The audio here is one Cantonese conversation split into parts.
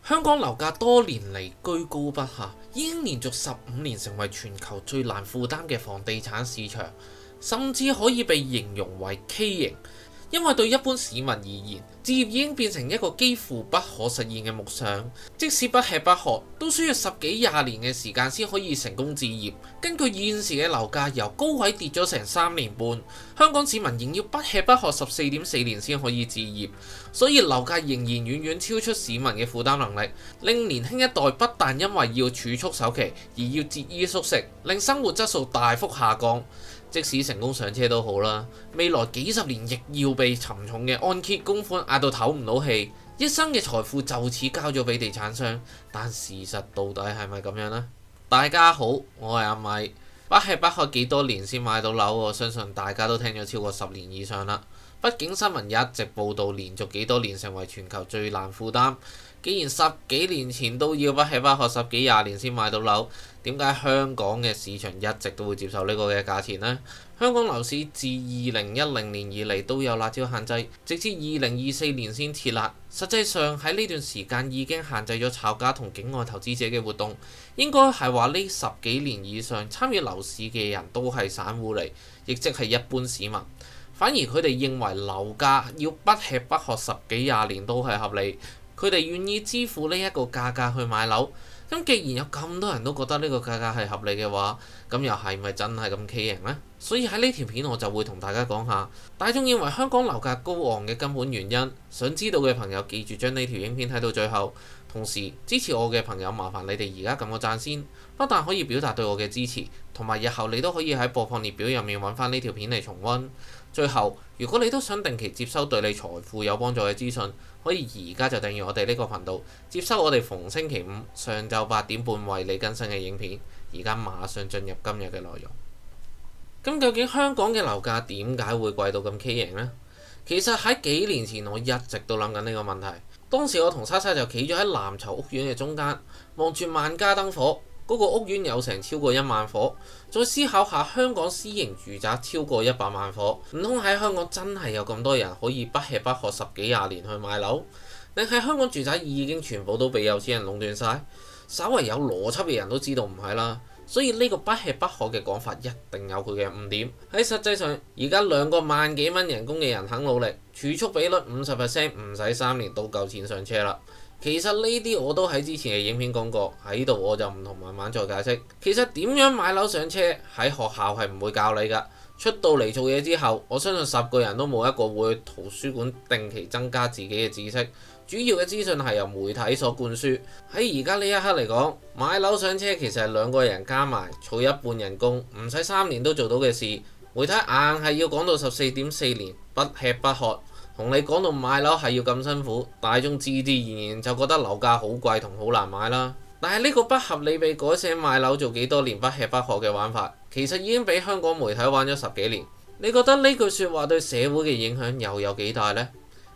香港樓價多年嚟居高不下，已經連續15年成為全球最難負擔嘅房地產市場，甚至可以被形容為畸形。因為對一般市民而言，置業已經變成一個幾乎不可實現嘅夢想，即使不吃不喝，都需要10幾20年嘅時間先可以成功置業。根據現時嘅樓價由高位跌咗成3年半，香港市民仍要不吃不喝14.4年先可以置業，所以樓價仍然遠遠超出市民嘅負擔能力，令年輕一代不但因為要儲蓄首期而要節衣縮食，令生活質素大幅下降。即使成功上車都好啦，未來幾十年亦要被沉重嘅按揭供款壓到唞唔到氣，一生嘅財富就此交咗俾地產商。但事實到底係咪咁樣呢？大家好，我係阿米。不吃不喝幾多年先買到樓，我相信大家都聽咗超過10年以上啦。畢竟新聞一直報道連續幾多年成為全球最難負擔，既然10幾年前都要不吃不喝10幾20年先買到樓，點解香港嘅市場一直都會接受呢個嘅價錢呢？香港樓市自2010年以嚟都有辣招限制，直至2024年先撤辣。實際上喺呢段時間已經限制咗炒家同境外投資者嘅活動。應該係話呢10幾年以上參與樓市嘅人都係散戶嚟，亦即係一般市民。反而佢哋認為樓價要不吃不喝10幾20年都係合理，佢哋願意支付呢一個價格去買樓。咁既然有咁多人都覺得呢個價格係合理嘅話，咁又係咪真係咁畸形呢？所以喺呢條片我就會同大家講下大眾認為香港樓價高昂嘅根本原因。想知道嘅朋友記住將呢條影片睇到最後，同時支持我嘅朋友麻煩你哋而家撳個讚先，不但可以表達對我嘅支持，同埋日後你都可以喺播放列表入面揾翻呢條片嚟重溫。最後，如果你都想定期接收對你財富有幫助嘅資訊，可以而家就訂閱我哋呢個頻道，接收我哋逢星期五上晝8點半為你更新嘅影片。而家馬上進入今日嘅內容。咁究竟香港嘅樓價點解會貴到咁畸形呢？其實喺幾年前我一直都諗緊呢個問題。當時我同莎莎就企咗喺藍籌屋苑嘅中間，望住萬家燈火。嗰個屋苑有成超過1萬伙，再思考下香港私營住宅超過100萬伙，唔通喺香港真係有咁多人可以不吃不喝10幾20年去買樓？定係香港住宅已經全部都被有錢人壟斷晒？稍為有邏輯嘅人都知道唔係啦。所以呢個不吃不喝嘅講法一定有佢嘅誤點。喺實際上，而家2個萬幾蚊人工嘅人肯努力，儲蓄比率50%，唔使3年都夠錢上車啦。其實呢啲我都喺之前嘅影片講過，喺度我就唔同慢慢再解釋。其實點樣買樓上車喺學校係唔會教你㗎。出到嚟做嘢之後，我相信10個人都冇一個會去圖書館定期增加自己嘅知識。主要嘅資訊係由媒體所灌輸。喺而家呢一刻嚟講，買樓上車其實係2個人加埋儲一半人工，唔使3年都做到嘅事。媒體硬係要講到14.4年不吃不喝，同你講到買樓係要咁辛苦，大眾自自然然就覺得樓價好貴同好難買啦。但係呢個不合理被改寫買樓做幾多年不吃不喝嘅玩法，其實已經俾香港媒體玩咗10幾年。你覺得呢句説話對社會嘅影響又有幾大呢？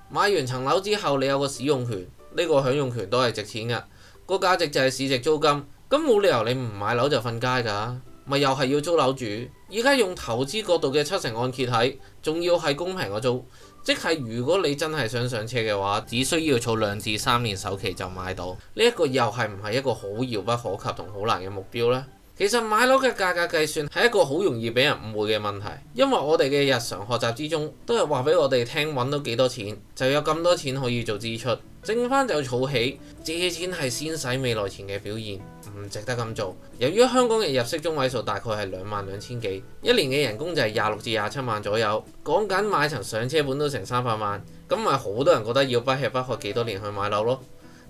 買完層樓之後，你有個使用權，呢個享用權都係值錢㗎，個價值就係市值租金。咁冇理由你唔買樓就瞓街㗎，咪又係要租樓住。而家用投資角度嘅7成按揭睇，仲要係公平個租，即係如果你真係想上車嘅話，只需要儲2至3年首期就買到。呢一個又係唔係一個好遙不可及同好難嘅目標呢？其實買樓嘅價格計算係一個好容易俾人誤會嘅問題，因為我哋嘅日常學習之中都係話俾我哋聽揾到幾多錢就有咁多錢可以做支出，剩翻就儲起。借錢係先使未來錢嘅表現，唔值得咁做。由於香港嘅入息中位數大概係22,000幾，一年嘅人工就係26至27萬左右，講緊買層上車本都成300萬，咁咪好多人覺得要不吃不喝幾多年去買樓咯。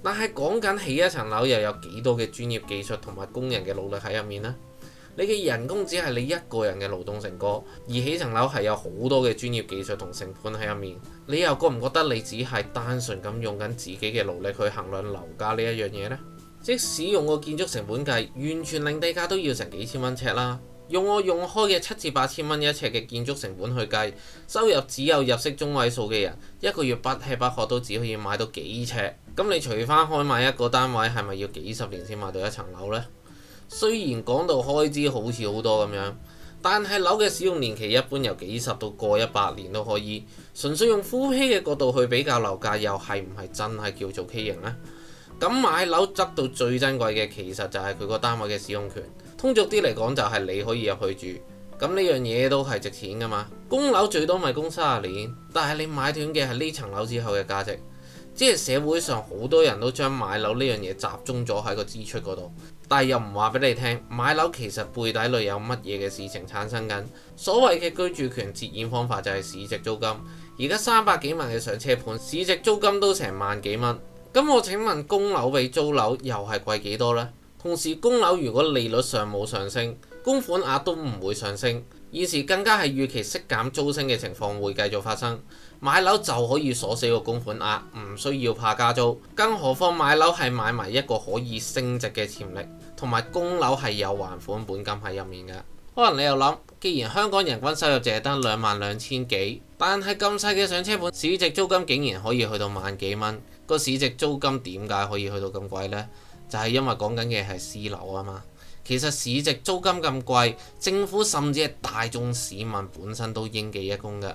但係講緊起一層樓又有幾多嘅專業技術同埋工人嘅努力喺入面呢？你嘅人工只係你一個人嘅勞動成果，而起層樓係有好多嘅專業技術同成本喺入面。你又覺唔覺得你只係單純咁用緊自己嘅勞力去衡量樓價呢一樣嘢呢？即使用個建築成本計，完全零地價都要成幾千蚊尺啦。用我用開嘅7至8千蚊一尺嘅建築成本去計，收入只有入息中位數嘅人，一個月不吃不喝都只可以買到幾尺。咁你除翻開買一個單位係咪要幾十年先買到一層樓呢？雖然講到開支好似好多咁樣，但係樓嘅使用年期一般由幾十到過100年都可以。純粹用夫妻嘅角度去比較樓價，又係唔係真係叫做畸形呢？咁買樓得到最珍貴嘅其實就係佢個單位嘅使用權。通俗啲嚟講就係你可以入去住，咁呢樣嘢都係值錢噶嘛。供樓最多咪供30年，但係你買斷嘅係呢層樓之後嘅價值。即係社會上好多人都將買樓呢樣嘢集中咗喺個支出嗰度，但係又唔話俾你聽，買樓其實背底裏有乜嘢嘅事情產生緊。所謂嘅居住權折現方法就係市值租金。而家300幾萬嘅上車盤，市值租金都成萬幾蚊。咁我請問供樓比租樓又係貴幾多呢？同時供樓如果利率上冇上升，供款額都唔會上升。現時更加係預期息減租升嘅情況會繼續發生，買樓就可以鎖死個供款額，唔需要怕加租。更何況買樓係買埋一個可以升值嘅潛力，同埋供樓係有還款本金喺入面嘅。可能你又諗，既然香港人均收入淨係得22000幾，但係咁細嘅上車盤，市值租金竟然可以去到萬幾蚊，個市值租金點解可以去到咁貴呢？就係因為講緊嘅係私樓啊嘛。其實市值租金咁貴，政府甚至係大眾市民本身都應記一功嘅。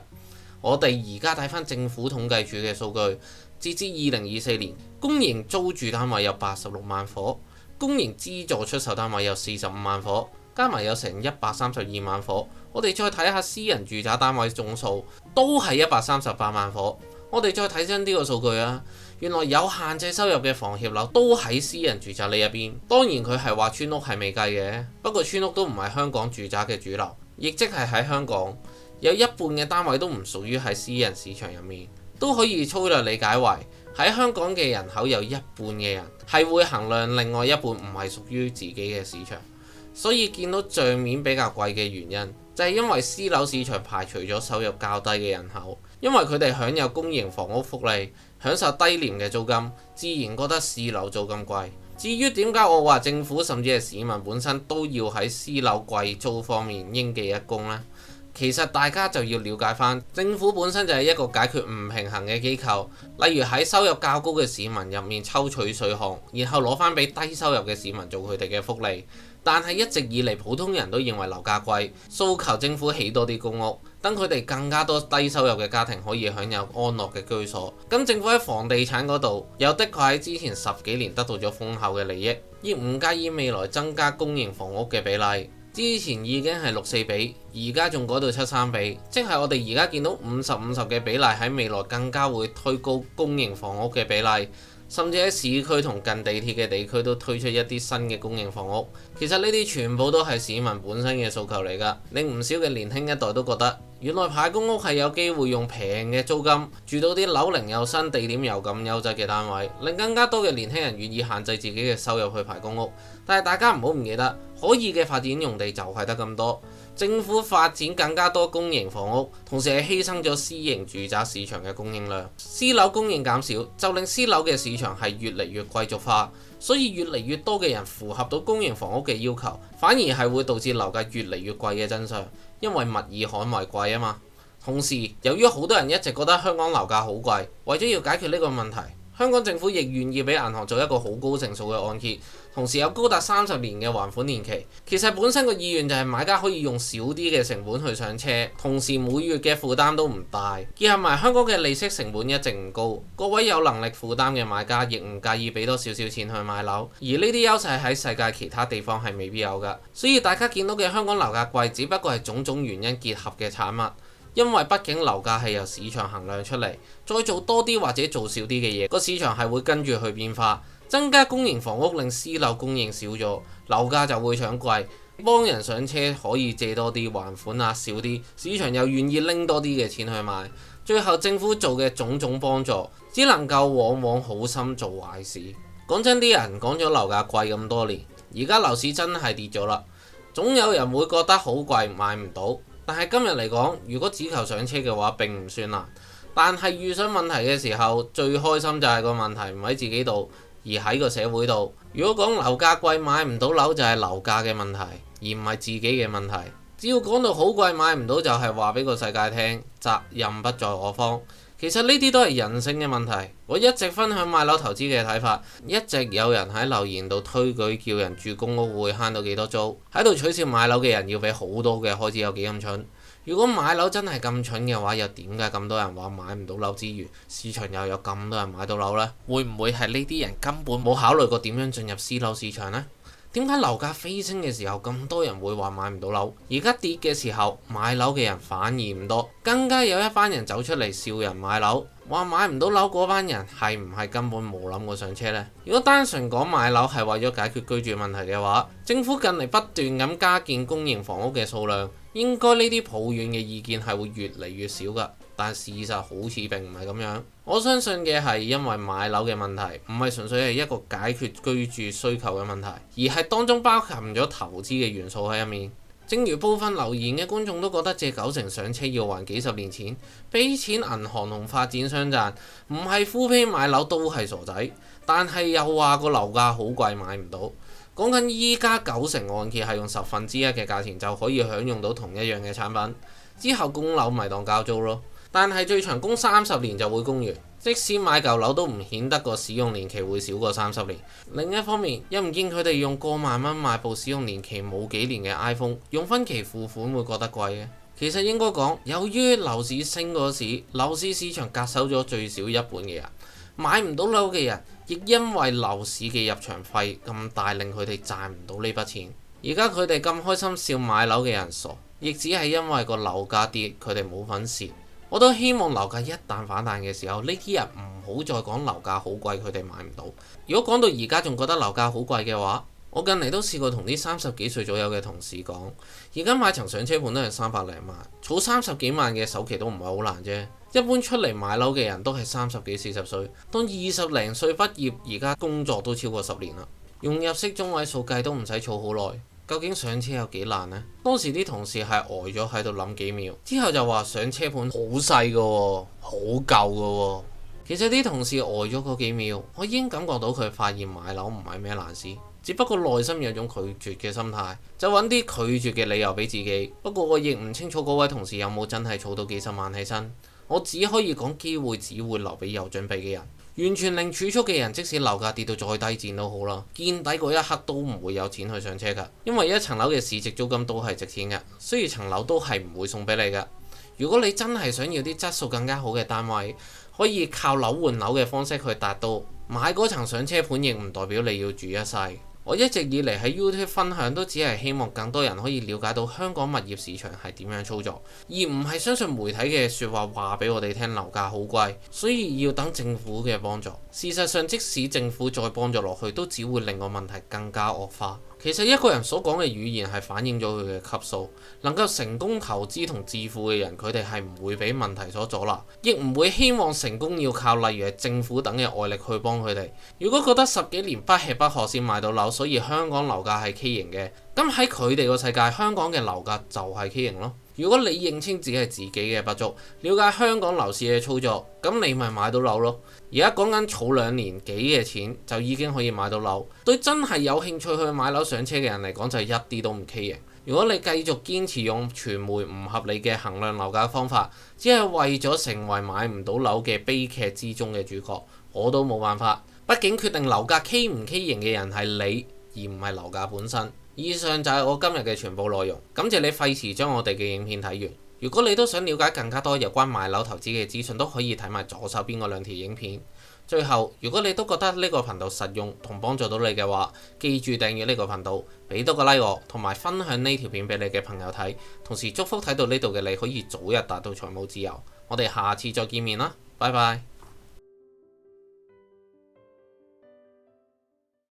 我哋而家睇翻政府統計處嘅數據，截至2024年，公營租住單位有86萬伙，公營資助出售單位有45萬伙，加埋有成132萬伙。我哋再睇下私人住宅單位總數，都係138萬伙。我哋再睇真啲個數據啊！原來有限制收入嘅房協樓都喺私人住宅呢一邊。當然佢係話村屋係未計嘅，不過村屋都唔係香港住宅嘅主流，亦即係喺香港有一半嘅單位都唔屬於喺私人市場入面，都可以粗略理解為喺香港嘅人口有一半嘅人係會衡量另外一半唔係屬於自己嘅市場。所以見到帳面比較貴嘅原因，就係因為私樓市場排除咗收入較低嘅人口，因為佢哋享有公營房屋福利，享受低廉嘅租金，自然覺得私樓租金貴。至於點解我話政府甚至係市民本身都要喺私樓貴租方面應記一功呢？其實大家就要了解翻，政府本身就係一個解決唔平衡嘅機構，例如喺收入較高嘅市民入面抽取稅項，然後攞翻俾低收入嘅市民做佢哋嘅福利。但係一直以嚟，普通人都認為樓價貴，訴求政府起多啲公屋，等佢哋更加多低收入嘅家庭可以享有安樂嘅居所。咁政府喺房地產嗰度，又的確喺之前10幾年得到咗豐厚嘅利益，亦唔介意未來增加公營房屋嘅比例。之前已經係6:4比，而家仲改到7:3比，即係我哋而家見到50:50嘅比例，喺未來更加會推高公營房屋嘅比例。甚至喺市區同近地鐵嘅地區都推出一啲新嘅公營房屋。其實呢啲全部都係市民本身嘅訴求嚟㗎，令唔少嘅年輕一代都覺得原來排公屋係有機會用平嘅租金住到啲樓齡又新、地點又咁優質嘅單位，令更加多嘅年輕人願意限制自己嘅收入去排公屋。但係大家唔好唔記得，可以嘅發展用地就係得咁多。政府發展更加多公營房屋，同時係犧牲咗私營住宅市場嘅供應量，私樓供應減少，就令私樓嘅市場係越嚟越貴族化，所以越嚟越多嘅人符合到公營房屋嘅要求，反而係會導致樓價越嚟越貴嘅真相，因為物以罕為貴啊嘛。同時，由於好多人一直覺得香港樓價好貴，為咗要解決呢個問題，香港政府亦願意俾銀行做一個好高成數嘅按揭，同時有高達30年嘅還款年期。其實本身個意願就係買家可以用少啲嘅成本去上車，同時每月嘅負擔都唔大。結合埋香港嘅利息成本一直唔高，各位有能力負擔嘅買家亦唔介意俾多少少錢去買樓。而呢啲優勢喺世界其他地方係未必有㗎，所以大家見到嘅香港樓價貴，只不過係種種原因結合嘅產物。因為畢竟樓價係由市場衡量出嚟，再做多啲或者做少啲嘅嘢，個市場係會跟住去變化。增加公營房屋令私樓供應少咗，樓價就會搶貴，幫人上車可以借多啲還款額少啲，市場又願意拎多啲嘅錢去買。最後政府做嘅種種幫助，只能夠往往好心做壞事。講真，啲人講咗樓價貴咁多年，而家樓市真係跌咗啦，總有人會覺得好貴買唔到。但係今日嚟講，如果只求上車嘅話並唔算難，但係遇上問題嘅時候，最開心就係個問題唔喺自己度，而喺個社會度。如果講樓價貴買唔到樓就係樓價嘅問題，而唔係自己嘅問題。只要講到好貴買唔到，就係話俾個世界聽，責任不在我方。其實呢啲都係人性嘅問題。我一直分享買樓投資嘅睇法，一直有人喺留言度推舉叫人住公屋會慳到幾多租，喺度取笑買樓嘅人要俾好多嘅開支有幾咁蠢。如果買樓真係咁蠢嘅話，又點解咁多人話買唔到樓之餘，市場又有咁多人買到樓呢？會唔會係呢啲人根本冇考慮過點樣進入私樓市場呢？點解樓價飛升嘅時候咁多人會話買唔到樓，而家跌嘅時候買樓嘅人反而唔多，更加有一班人走出嚟笑人買樓，話買唔到樓嗰班人係唔係根本冇諗過上車呢？如果單純講買樓係為咗解決居住問題嘅話，政府近嚟不斷咁加建公營房屋嘅數量，應該呢啲抱怨嘅意見係會越嚟越少㗎。但事實好似並唔係咁樣，我相信嘅係因為買樓嘅問題，唔係純粹係一個解決居住需求嘅問題，而係當中包含咗投資嘅元素喺入面。正如部分留言嘅觀眾都覺得借9成上車要還幾十年錢，俾錢銀行同發展商賺，唔係夫妻買樓都係傻仔，但係又話個樓價好貴買唔到。講緊依家9成按揭係用1/10嘅價錢就可以享用到同一樣嘅產品，之後供樓咪當交租咯。但係最長供30年就會供完，即使買舊樓都唔顯得個使用年期會少過30年。另一方面，又唔見佢哋用過萬蚊買部使用年期冇幾年嘅 iPhone， 用分期付款會覺得貴嘅。其實應該講，由於樓市升嗰時，樓市市場隔手咗最少一半嘅人，買唔到樓嘅人，亦因為樓市嘅入場費咁大，令佢哋賺唔到呢筆錢。而家佢哋咁開心笑買樓嘅人傻，亦只係因為個樓價跌，佢哋冇份蝕。我都希望樓價一旦反彈嘅時候，呢啲人唔好再講樓價好貴，佢哋買唔到。如果講到而家仲覺得樓價好貴嘅話，我近嚟都試過同啲30幾歲左右嘅同事講，而家買層上車盤都係300零萬，儲30幾萬嘅首期都唔係好難啫。一般出嚟買樓嘅人都係30幾40歲，當20零歲畢業，而家工作都超過10年啦，用入息中位數計都唔使儲好耐。究竟上車有幾難呢？當時啲同事係呆咗喺度諗幾秒，之後就話上車盤好細㗎喎，好舊㗎喎。其實啲同事呆咗嗰幾秒，我已經感覺到佢發現買樓唔係咩難事，只不過內心有種拒絕嘅心態，就揾啲拒絕嘅理由俾自己。不過我亦唔清楚嗰位同事有冇真係儲到幾十萬起身，我只可以講機會只會留俾有準備嘅人。完全零儲蓄嘅人，即使樓價跌到再低賤都好啦，見底嗰一刻都唔會有錢去上車㗎，因為一層樓嘅市值租金都係值錢㗎，雖然層樓都係唔會送俾你㗎。如果你真係想要啲質素更加好嘅單位，可以靠樓換樓嘅方式去達到，買嗰層上車盤亦唔代表你要住一世。我一直以嚟喺 YouTube 分享都只係希望更多人可以了解到香港物業市場係點樣操作，而唔係相信媒體嘅説話話俾我哋聽樓價好貴，所以要等政府嘅幫助。事實上，即使政府再幫助落去，都只會令個問題更加惡化。其實一個人所講嘅語言係反映咗佢嘅級數，能夠成功投資同致富嘅人，佢哋係唔會俾問題所阻攔，亦唔會希望成功要靠例如係政府等嘅外力去幫佢哋。如果覺得10幾年不吃不喝先買到樓，所以香港樓價係畸形嘅，咁喺佢哋個世界，香港嘅樓價就係畸形咯。如果你認清自己係自己嘅不足，了解香港樓市嘅操作，咁你咪買到樓咯。而家講緊儲2年幾嘅錢就已經可以買到樓，對真係有興趣去買樓上車嘅人嚟講就一啲都唔畸形。如果你繼續堅持用傳媒唔合理嘅衡量樓價方法，只係為咗成為買唔到樓嘅悲劇之中嘅主角，我都冇辦法。畢竟決定樓價畸唔畸形嘅人係你，而唔係樓價本身。以上就係我今日嘅全部內容，感謝你費時將我哋嘅影片睇完。如果你都想了解更加多有關買樓投資嘅資訊，都可以睇埋左手邊嗰2條影片。最後，如果你都覺得呢個頻道實用同幫助到你嘅話，記住訂閱呢個頻道，俾多個 like 我，同埋分享呢條片俾你嘅朋友睇。同時祝福睇到呢度嘅你可以早日達到財務自由。我哋下次再見面啦，拜拜。